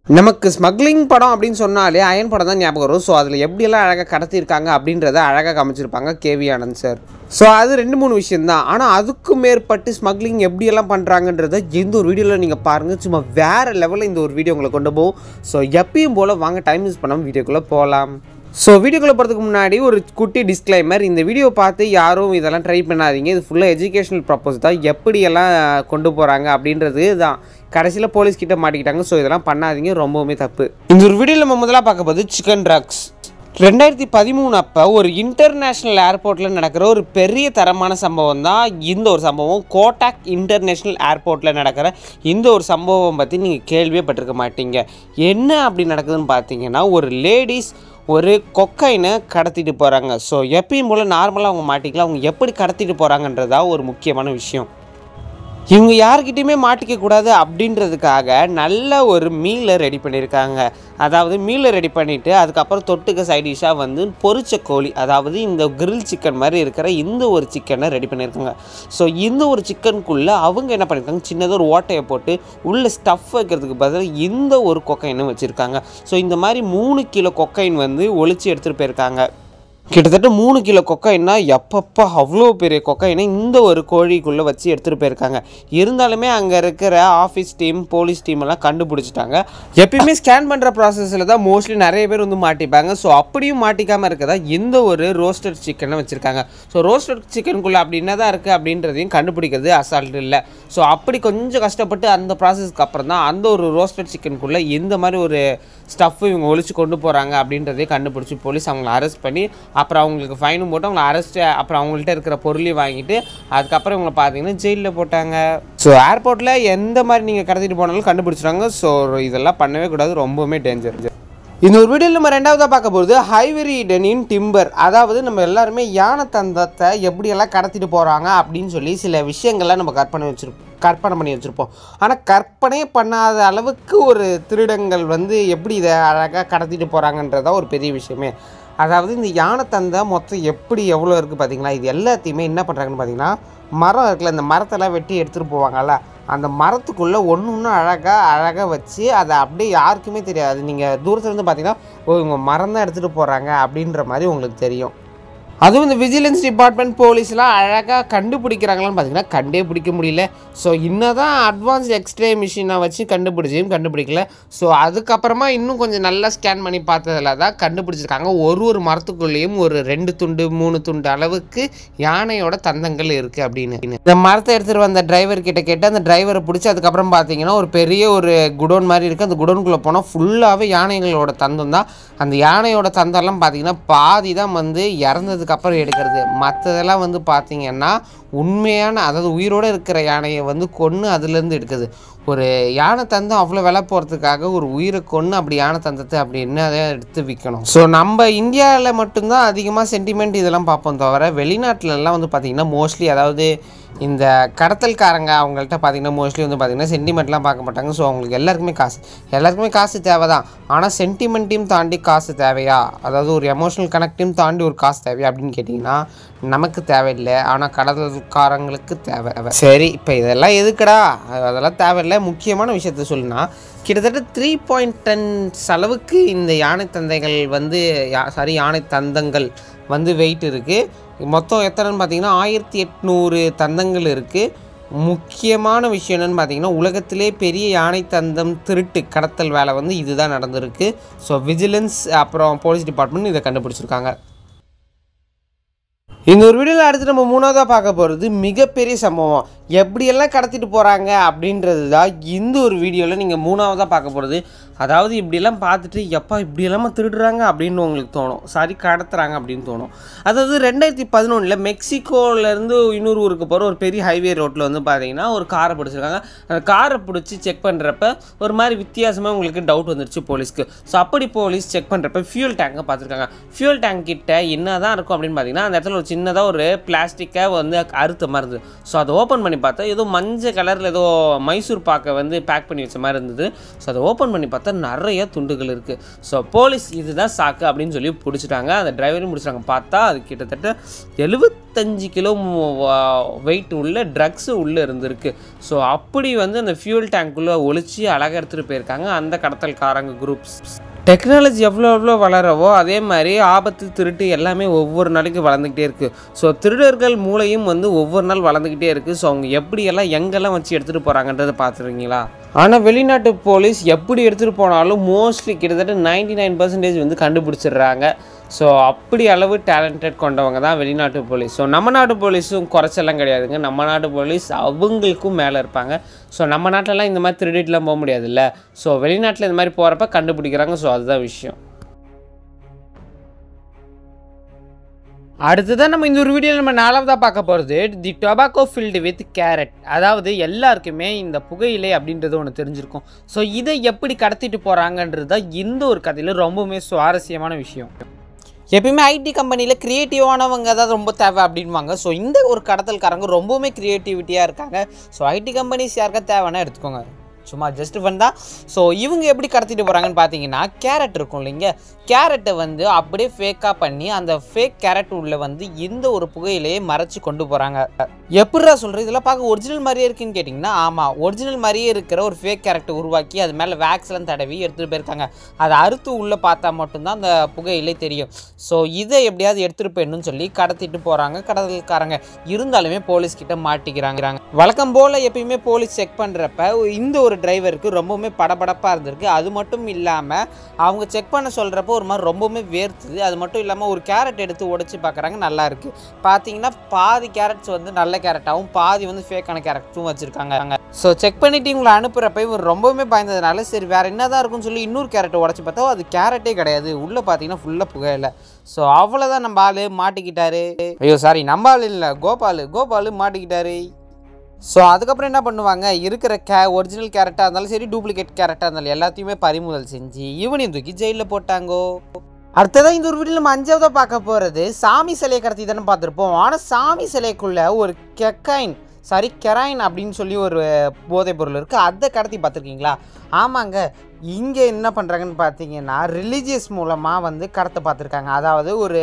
நமக்கு ஸ்மக்லிங் படம் அப்படின்னு சொன்னாலே அயன் படம் தான் ஞாபகம் வரும். ஸோ அதில் எப்படியெல்லாம் அழகாக கடத்தியிருக்காங்க அப்படின்றத அழகாக காமிச்சிருப்பாங்க கேவி ஆனந்த் சார். ஸோ அது 2-3 விஷயந்தான். ஆனால் அதுக்கு மேற்பட்டு ஸ்மக்லிங் எப்படியெல்லாம் பண்ணுறாங்கன்றத எந்த ஒரு வீடியோவில் நீங்கள் பாருங்கள். சும்மா வேறு லெவலில் இந்த ஒரு வீடியோ உங்களை கொண்டு போகும். ஸோ எப்பயும் போல் வாங்க டைம் யூஸ் பண்ணாமல் வீடியோக்குள்ளே போகலாம். ஸோ வீடியோக்குள்ளே போகிறதுக்கு முன்னாடி ஒரு குட்டி டிஸ்க்ளைமர். இந்த வீடியோ பார்த்து யாரும் இதெல்லாம் ட்ரை பண்ணாதீங்க. இது ஃபுல்லாக எஜுகேஷனல் ப்ரப்போஸ் தான். எப்படியெல்லாம் கொண்டு போகிறாங்க அப்படின்றது தான். கடைசியில் போலீஸ்கிட்ட மாட்டிக்கிட்டாங்க. ஸோ இதெல்லாம் பண்ணாதீங்க, ரொம்பவுமே தப்பு. இந்த ஒரு வீடியோவில் நம்ம முதலாக பார்க்க போது சிக்கன் ட்ரக்ஸ். 2013 அப்போ ஒரு இன்டர்நேஷ்னல் ஏர்போர்ட்டில் நடக்கிற ஒரு பெரிய தரமான சம்பவம் தான் இந்த ஒரு சம்பவம். கோட்டாக் இன்டர்நேஷ்னல் ஏர்போர்ட்டில் நடக்கிற இந்த ஒரு சம்பவம் பற்றி நீங்கள் கேள்வியே பட்டிருக்க மாட்டீங்க. என்ன அப்படி நடக்குதுன்னு பார்த்தீங்கன்னா, ஒரு லேடிஸ் ஒரு கொக்கைனை கடத்திட்டு போகிறாங்க. ஸோ எப்பயும் போல் நார்மலாக அவங்க மாட்டிக்கலாம். அவங்க எப்படி கடத்திட்டு போகிறாங்கன்றதா ஒரு முக்கியமான விஷயம். இவங்க யார்கிட்டையுமே மாட்டிக்கக்கூடாது அப்படின்றதுக்காக நல்ல ஒரு மீலை ரெடி பண்ணியிருக்காங்க. அதாவது மீலை ரெடி பண்ணிவிட்டு அதுக்கப்புறம் தொட்டுக்க சைடிஷாக வந்து பொரிச்ச கோழி, அதாவது இந்த கிரில் சிக்கன் மாதிரி இருக்கிற இந்த ஒரு சிக்கனை ரெடி பண்ணியிருக்காங்க. ஸோ இந்த ஒரு சிக்கனுக்குள்ளே அவங்க என்ன பண்ணியிருக்காங்க, சின்னதாக ஒரு ஓட்டையை போட்டு உள்ளே ஸ்டஃப் வைக்கிறதுக்கு பதிலாக இந்த ஒரு கொக்கைனை வச்சுருக்காங்க. ஸோ இந்த மாதிரி 3 கிலோ கொக்கைன் வந்து ஒளிச்சு எடுத்துகிட்டு போயிருக்காங்க. கிட்டத்தட்ட 3 கிலோ கொக்கைன்னா எப்பப்பா அவ்வளோ பெரிய கொக்கைனை இந்த ஒரு கோழிக்குள்ளே வச்சு எடுத்துகிட்டு போயிருக்காங்க. இருந்தாலுமே அங்கே இருக்கிற ஆஃபீஸ் டீம், போலீஸ் டீம் எல்லாம் கண்டுபிடிச்சிட்டாங்க. எப்பயுமே ஸ்கேன் பண்ணுற ப்ராசஸில் தான் மோஸ்ட்லி நிறைய பேர் வந்து மாட்டிப்பாங்க. ஸோ அப்படியும் மாட்டிக்காமல் இருக்கதா இந்த ஒரு ரோஸ்டட் சிக்கனை வச்சுருக்காங்க. ஸோ ரோஸ்டட் சிக்கனுக்குள்ளே அப்படி என்ன தான் இருக்குது அப்படின்றதையும் கண்டுபிடிக்கிறது அசால்ட் இல்லை. ஸோ அப்படி கொஞ்சம் கஷ்டப்பட்டு அந்த ப்ராசஸ்க்கு அப்புறம் தான் அந்த ஒரு ரோஸ்டட் சிக்கனுக்குள்ளே இந்த மாதிரி ஒரு ஸ்டஃப் இவங்க ஒழிச்சு கொண்டு போகிறாங்க அப்படின்றதே கண்டுபிடிச்சி போலீஸ் அவங்கள அரெஸ்ட் பண்ணி அப்புறம் அவங்களுக்கு ஃபைனும் போட்டு அவங்கள அரெஸ்ட்டு, அப்புறம் அவங்கள்ட்ட இருக்கிற பொருளையும் வாங்கிட்டு அதுக்கப்புறம் இவங்களை பார்த்தீங்கன்னா ஜெயிலில் போட்டாங்க. ஸோ ஏர்போர்ட்டில் எந்த மாதிரி நீங்கள் கடத்திட்டு போனாலும் கண்டுபிடிச்சிடுவாங்க. ஸோ இதெல்லாம் பண்ணவே கூடாது, ரொம்பவுமே டேஞ்சர். இந்த ஒரு வீடியோவில் நம்ம ரெண்டாவதாக பார்க்க போகிறது ஐவரி டெனின் டிம்பர். அதாவது நம்ம எல்லாருமே யானை தந்தத்தை எப்படியெல்லாம் கடத்திட்டு போகிறாங்க அப்படின்னு சொல்லி சில விஷயங்கள்லாம் நம்ம கற்பனை பண்ணி வச்சுருப்போம். ஆனால் கற்பனையே பண்ணாத அளவுக்கு ஒரு திருடங்கள் வந்து எப்படி இதை அழகாக கடத்திட்டு போகிறாங்கன்றதான் ஒரு பெரிய விஷயமே. அதாவது இந்த யானை தந்தை மொத்தம் எவ்வளோ இருக்குது பார்த்தீங்களா. இது எல்லாத்தையுமே என்ன பண்ணுறாங்கன்னு பார்த்தீங்கன்னா, மரம் இருக்குல்ல, இந்த மரத்தெல்லாம் வெட்டி எடுத்துகிட்டு போவாங்கல்ல, அந்த மரத்துக்குள்ளே ஒன்று அழகாக வச்சு அதை அப்படியே யாருக்குமே தெரியாது. நீங்கள் தூரத்துலேருந்து பார்த்தீங்கன்னா இவங்க மரம் தான் எடுத்துகிட்டு போகிறாங்க அப்படின்ற மாதிரி உங்களுக்கு தெரியும். அதுவும் இந்த விஜிலன்ஸ் டிபார்ட்மெண்ட் போலீஸ்லாம் அழகாக கண்டுபிடிக்கிறாங்களான்னு பார்த்தீங்கன்னா கண்டே பிடிக்க முடியல. ஸோ இன்னும் தான் அட்வான்ஸ் எக்ஸ்ரே மிஷினை வச்சு கண்டுபிடிக்கல. ஸோ அதுக்கப்புறமா இன்னும் கொஞ்சம் நல்லா ஸ்கேன் பண்ணி பார்த்ததில் தான் கண்டுபிடிச்சிருக்காங்க. ஒரு மரத்துக்குள்ளேயும் ஒரு 2 துண்டு 3 துண்டு அளவுக்கு யானையோட தந்தங்கள் இருக்குது அப்படின்னு. இந்த மரத்தை எடுத்துகிட்டு வந்த டிரைவர் கிட்ட கேட்டு அந்த டிரைவரை பிடிச்சி அதுக்கப்புறம் பார்த்தீங்கன்னா ஒரு பெரிய ஒரு குடோன் மாதிரி இருக்குது. அந்த குடோனுக்குள்ளே போனால் ஃபுல்லாகவே யானைகளோட தந்தம் தான். அந்த யானையோட தந்தம்லாம் பார்த்தீங்கன்னா பாதி தான் வந்து இறந்ததுக்கு அப்புறம் எடுக்கிறது. மற்றதெல்லாம் வந்து பார்த்தீங்கன்னா உண்மையான, அதாவது உயிரோடு இருக்கிற யானையை வந்து கொன்று அதுலேருந்து எடுக்குது. ஒரு யானை தந்தம் அவ்வளோ விலை போகிறதுக்காக ஒரு உயிரை கொன்று அப்படி யானை தந்தத்தை அப்படின்னு அதை எடுத்து விற்கணும். ஸோ நம்ம இந்தியாவில் மட்டும்தான் அதிகமாக சென்டிமெண்ட் இதெல்லாம் பார்ப்போம், தவிர வெளிநாட்டிலலாம் வந்து பார்த்திங்கன்னா மோஸ்ட்லி, அதாவது இந்த கடத்தல்காரங்க அவங்கள்ட்ட பார்த்திங்கன்னா மோஸ்ட்லி வந்து பார்த்திங்கன்னா சென்டிமெண்ட்லாம் பார்க்க மாட்டாங்க. ஸோ அவங்களுக்கு எல்லாருக்குமே காசு தேவை தான். ஆனால் சென்டிமெண்ட்டையும் தாண்டி காசு தேவையா, அதாவது ஒரு எமோஷனல் கனெக்டையும் தாண்டி ஒரு காசு தேவையா அப்படின்னு கேட்டிங்கன்னா நமக்கு தேவையில்லை. ஆனால் கடத்தல்காரங்களுக்கு தேவை. சரி, இப்போ இதெல்லாம் எதுக்குடா, அதெல்லாம் தேவையில்லை. முக்கியமான விஷயத்த சொல்லுனா, கிட்டத்தட்ட 3.10 அளவுக்கு இந்த யானை தந்தைகள் வந்து யானை தந்தங்கள் வந்து வெயிட் இருக்குது. மொத்தம் எத்தனைன்னு பார்த்தீங்கன்னா 1800 தந்தங்கள் இருக்குது. முக்கியமான விஷயம் என்னென்னு பார்த்தீங்கன்னா, உலகத்திலே பெரிய யானை தந்தம் திருட்டு கடத்தல் வேலை வந்து இதுதான் நடந்திருக்கு. ஸோ விஜிலன்ஸ் அப்புறம் போலீஸ் டிபார்ட்மெண்ட் இதை கண்டுபிடிச்சிருக்காங்க. இந்த ஒரு வீடியோவில் அடுத்து நம்ம 3ஆவதாக பார்க்க போகிறது மிகப்பெரிய சம்பவம். எப்படியெல்லாம் கடத்திட்டு போகிறாங்க அப்படின்றது தான் இந்த ஒரு வீடியோவில் நீங்கள் 3ஆவதாக பார்க்க போகிறது. அதாவது இப்படியெல்லாம் பார்த்துட்டு எப்பா இப்படியெல்லாமா திருடுறாங்க அப்படின்னு உங்களுக்கு தோணும், கடத்துறாங்க அப்படின்னு தோணும். அதாவது 2011 மெக்சிகோலேருந்து இன்னொரு ஊருக்கு போகிற ஒரு பெரிய ஹைவே ரோட்டில் வந்து பார்த்தீங்கன்னா ஒரு காரை பிடிச்சிருக்காங்க. அந்த காரை பிடிச்சி செக் பண்ணுறப்ப ஒரு மாதிரி வித்தியாசமாக உங்களுக்கு டவுட் வந்துருச்சு போலீஸ்க்கு. ஸோ அப்படி போலீஸ் செக் பண்ணுறப்ப ஃபியூல் டேங்கை பார்த்துருக்காங்க. ஃபியூல் டேங்க் கிட்ட என்ன தான் இருக்கும் அப்படின்னு பார்த்தீங்கன்னா, அந்த இடத்துல ஒரு சின்னதாக ஒரு பிளாஸ்டிக்கை வந்து அறுத்த மாதிரி இருந்தது. ஸோ அதை ஓப்பன் பண்ணி பார்த்தா ஏதோ மஞ்சள் கலரில் ஏதோ மைசூர் பாக்கை வந்து பேக் பண்ணி வச்ச மாதிரி இருந்தது. ஸோ அதை ஓப்பன் பண்ணி பார்த்தா நிறைய துண்டுகள் இருக்குது. ஸோ போலீஸ் இதுதான் சாக்கு அப்படின்னு சொல்லி பிடிச்சிட்டாங்க. அந்த டிரைவரையும் பிடிச்சிட்டாங்க. பார்த்தா அது கிட்டத்தட்ட 75 கிலோ வெயிட் உள்ள ட்ரக்ஸு உள்ளே இருந்திருக்கு. ஸோ அப்படி வந்து அந்த ஃபியூல் டேங்க்குள்ளே ஒழிச்சு அழகாக எடுத்துகிட்டு போயிருக்காங்க அந்த கடத்தல்காரங்க குரூப்ஸ். டெக்னாலஜி எவ்வளோ வளரவோ அதே மாதிரி ஆபத்து திருட்டு எல்லாமே ஒவ்வொரு நாளைக்கு வளர்ந்துக்கிட்டே இருக்குது. ஸோ திருடர்கள் மூளையும் வந்து ஒவ்வொரு நாள் வளர்ந்துக்கிட்டே இருக்குது. ஸோ அவங்க எப்படியெல்லாம் எங்கெல்லாம் வச்சு எடுத்துகிட்டு போகிறாங்கன்றதை பார்த்துருக்கீங்களா? ஆனால் வெளிநாட்டு போலீஸ் எப்படி எடுத்துகிட்டு போனாலும் மோஸ்ட்லி கிட்டத்தட்ட 99% வந்து கண்டுபிடிச்சிடுறாங்க. ஸோ அப்படி அளவு டேலண்டட் கொண்டவங்க தான் வெளிநாட்டு போலீஸ். ஸோ நம்ம நாட்டு போலீஸும் குறைச்செல்லாம் கிடையாதுங்க. நம்ம நாட்டு போலீஸ் அவங்களுக்கும் மேலே இருப்பாங்க. ஸோ நம்ம நாட்டிலலாம் இந்த மாதிரி திருடிட்டுலாம் போக முடியாதுல்ல. ஸோ வெளிநாட்டில் இந்த மாதிரி போகிறப்ப கண்டுபிடிக்கிறாங்க. ஸோ அதுதான் விஷயம். அடுத்ததான் நம்ம இந்த ஒரு வீடியோ நம்ம 4வதாக பார்க்க போகிறது தி டொபாக்கோ ஃபில்டு வித் கேரட். அதாவது எல்லாருக்குமே இந்த புகையிலை அப்படின்றது ஒன்று தெரிஞ்சிருக்கும். ஸோ இதை எப்படி கடத்திட்டு போகிறாங்கன்றது தான் இந்த ஒரு கதையில் ரொம்பவுமே சுவாரஸ்யமான விஷயம். எப்பயுமே ஐடி கம்பெனியில் க்ரியேட்டிவானவங்க தான் ரொம்ப தேவை அப்படின்வாங்க. ஸோ இந்த ஒரு கடத்தல்காரங்க ரொம்பவுமே க்ரியேட்டிவிட்டியாக இருக்காங்க. ஸோ ஐடி கம்பெனிஸ் யாருக்கா தேவைன்னா எடுத்துக்கோங்க, சும்மா ஜஸ்ட் ஃபன் தான். ஸோ இவங்க எப்படி கடத்திட்டு போகிறாங்கன்னு பார்த்தீங்கன்னா, கேரட் இருக்கும் இல்லைங்க, கேரட்டை வந்து அப்படியே ஃபேக்காக பண்ணி அந்த ஃபேக் கேரட் உள்ள வந்து இந்த ஒரு புகையிலையே மறைச்சி கொண்டு போகிறாங்க. எப்படிடா சொல்கிறது, இதெல்லாம் பார்க்க ஒரிஜினல் மாதிரியே இருக்குன்னு கேட்டிங்கன்னா, ஆமாம், ஒரிஜினல் மாதிரியே இருக்கிற ஒரு ஃபேக் கேரட்டை உருவாக்கி அது மேலே வேக்ஸ்லாம் தடவி எடுத்துகிட்டு போயிருக்காங்க. அதை அறுத்து உள்ளே பார்த்தா மட்டும்தான் அந்த புகையிலை தெரியும். ஸோ இதை எப்படியாவது எடுத்துகிட்டு போயிடணும்னு சொல்லி கடத்திட்டு போகிறாங்க கடத்தல்காரங்க. இருந்தாலுமே போலீஸ்கிட்ட மாட்டிக்கிறாங்க. வழக்கம் போல் எப்பயுமே போலீஸ் செக் பண்ணுறப்ப இந்த ஒரு டிரைவருக்கு ரொம்பவுமே படபடப்பாக இருந்திருக்கு. அது மட்டும் இல்லாமல் அவங்க செக் பண்ண சொல்கிறப்போ ஒரு மாதிரி ரொம்பவுமே வேர்த்துது. அது மட்டும் இல்லாமல் ஒரு கேரட் எடுத்து உடைச்சி பார்க்குறாங்க, நல்லா இருக்குது. பார்த்தீங்கன்னா பாதி கேரட்ஸ் வந்து நல்ல கேரட்டாகவும் பாதி வந்து ஃபேக்கான கேரட்ஸும் வச்சுருக்காங்க. ஸோ செக் பண்ணிவிட்டு இவங்களை அனுப்புகிறப்ப இவர் ரொம்பவுமே பயந்ததுனால சரி வேறு என்ன தான் இருக்குன்னு சொல்லி இன்னொரு கேரட்டை உடச்சி பார்த்தா அது கேரட்டே கிடையாது. உள்ளே பார்த்தீங்கன்னா ஃபுல்லாக புகையில. ஸோ அவ்வளோதான், நம்ம ஆள் மாட்டிக்கிட்டாரு. ஐயோ சாரி, நம்ம ஆள் இல்லை, கோபால் மாட்டிக்கிட்டாரு. ஸோ அதுக்கப்புறம் என்ன பண்ணுவாங்க, இருக்கிற ஒரிஜினல் கேரட்டாக இருந்தாலும் சரி டூப்ளிகேட் கேரட்டாக இருந்தாலும் எல்லாத்தையுமே பறிமுதல் செஞ்சு இவனையும் தூக்கி ஜெயிலில் போட்டாங்கோ. அடுத்ததான் இந்த ஒரு வீடியோ நம்ம 5வதாக பார்க்க போகிறது சாமி சிலையை கடத்தி தானே பார்த்துருப்போம். ஆனால் சாமி சிலைக்குள்ளே ஒரு கெராயின் அப்படின்னு சொல்லி ஒரு போதைப் பொருள் இருக்குது. அதை கடத்தி பார்த்துருக்கீங்களா? ஆமாங்க, இங்கே என்ன பண்ணுறாங்கன்னு பார்த்தீங்கன்னா ரிலீஜியஸ் மூலமாக வந்து கடத்த பார்த்துருக்காங்க. அதாவது ஒரு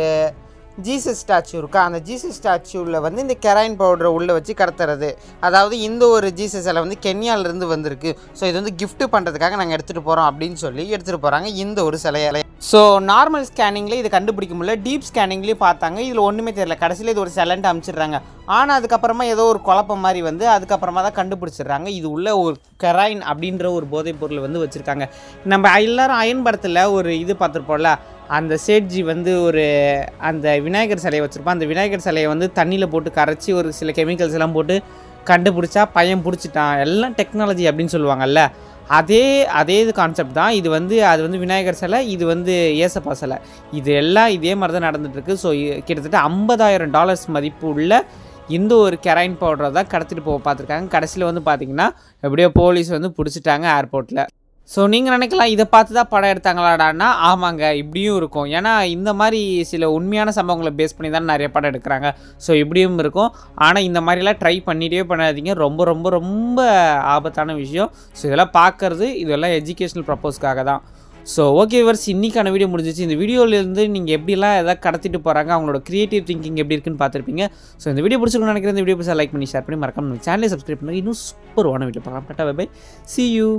ஜீசஸ் ஸ்டாச்சு இருக்கா, அந்த ஜீசஸ் ஸ்டாச்சுவில் வந்து இந்த கெராயின் பவுடரை உள்ளே வச்சு கடத்துறது. அதாவது இந்த ஒரு ஜீசஸ் சிலை வந்து கென்யாவிலேருந்து வந்திருக்கு. ஸோ இது வந்து கிஃப்ட் பண்ணுறதுக்காக நாங்கள் எடுத்துகிட்டு போகிறோம் அப்படின்னு சொல்லி எடுத்துகிட்டு போகிறாங்க இந்த ஒரு சிலையை. ஸோ நார்மல் ஸ்கேனிங்லேயே இதை கண்டுபிடிக்க முடியல, டீப் ஸ்கேனிங்லேயும் பார்த்தாங்க, இதில் ஒன்றுமே தெரியல. கடைசியில் இது ஒரு சிலைன்ட்டு அனுப்பிச்சிடுறாங்க. ஆனால் அதுக்கப்புறமா ஏதோ ஒரு குழப்பம் மாதிரி வந்து அதுக்கப்புறமா தான் கண்டுபிடிச்சிடுறாங்க இது உள்ள ஒரு கெராயின் அப்படின்ற ஒரு போதைப் பொருள் வந்து வச்சுருக்காங்க. நம்ம எல்லாரும் அயன் படத்தில் ஒரு இது பார்த்துருப்போம்ல, அந்த சேட்ஜி வந்து ஒரு அந்த விநாயகர் சிலையை வச்சுருப்பான். அந்த விநாயகர் சிலையை வந்து தண்ணியில் போட்டு கரைச்சி ஒரு சில கெமிக்கல்ஸ் எல்லாம் போட்டு கண்டுபிடிச்சா பையன் பிடிச்சிட்டான், எல்லாம் டெக்னாலஜி அப்படின்னு சொல்லுவாங்கல்ல, அதே இது கான்செப்ட் தான். இது வந்து அது வந்து விநாயகர் சிலை, இது வந்து ஏசப்பா சிலை, இது எல்லாம் இதே மாதிரி தான் நடந்துகிட்ருக்கு. ஸோ கிட்டத்தட்ட $50,000 மதிப்பு உள்ள இந்த ஒரு கெராயின் பவுடரை தான் கடத்திட்டு போக பார்த்துருக்காங்க. கடைசியில் வந்து பார்த்திங்கன்னா எப்படியோ போலீஸ் வந்து பிடிச்சிட்டாங்க ஏர்போர்ட்டில். ஸோ நீங்கள் நினைக்கலாம் இதை பார்த்து தான் படம் எடுத்தாங்களாடான்னா, ஆமாங்க இப்படியும் இருக்கும். ஏன்னா இந்த மாதிரி சில உண்மையான சம்பவங்களை பேஸ் பண்ணி தான் நிறைய படம் எடுக்கிறாங்க. ஸோ இப்படியும் இருக்கும். ஆனால் இந்த மாதிரிலாம் ட்ரை பண்ணிகிட்டே பண்ணாதீங்க, ரொம்ப ரொம்ப ரொம்ப ஆபத்தான விஷயம். ஸோ இதெல்லாம் பார்க்குறது இதெல்லாம் எஜுகேஷ்னல் ப்ரப்போஸ்க்காக தான். ஸோ ஓகே விவர்ஸ், இன்றைக்கான வீடியோ முடிஞ்சிச்சு. இந்த வீடியோலேருந்து நீங்கள் எப்படிலாம் எதாவது கடத்திட்டு போகிறாங்க, அவங்களோட க்ரியேட்டிவ் திங்கிங் எப்படி இருக்குன்னு பார்த்துருப்பீங்க. ஸோ இந்த வீடியோ பிடிச்சிருக்குன்னு நினைக்கிறேன். இந்த வீடியோ பிடிச்சா லைக் பண்ணி ஷேர் பண்ணி மறக்காம சேனலை சப்ஸ்கிரைப் பண்ணி இன்னும் சூப்பரான வீடியோ பார்க்கலாம். Tata bye bye, see you.